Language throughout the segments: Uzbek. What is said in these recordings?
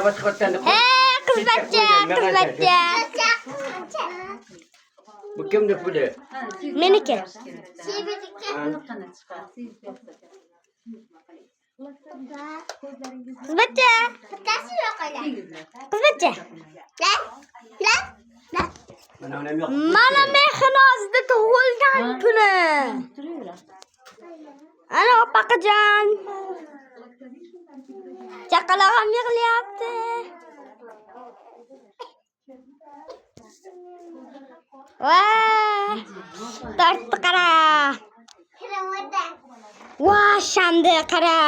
Kız bacca. Bu kimdi pulu? Meniki. Kız bacca. Kız bacca. Mana mehnazda tug'ilgan kuni. Ana opaqajon. Chaqalog'im yig'layapti. Vay! Tortni qara. Voy, shamni qara.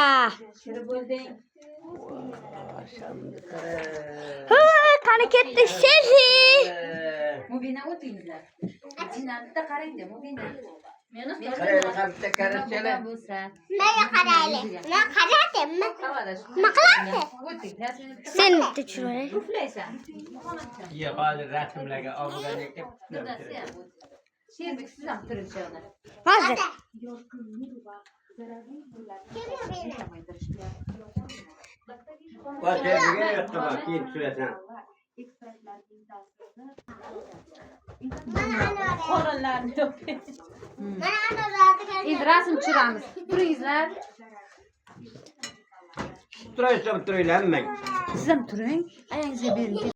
Qani ketdik, selfi. Mubina o'tingizlar. Jinatda qarang-da, Mubina. Meni Sen tushiray. Ya hozir rasmlarga olgan ekan. Sherbek siz ham turishinglar. Hozir. Va terbiga yo'qqa keyin tushasan. Qo'llarni o'ping. Endi rasm tushiramiz. Turingizlar. Turaysan, turaylar hammang. Siz ham turing. Ayangizga bering.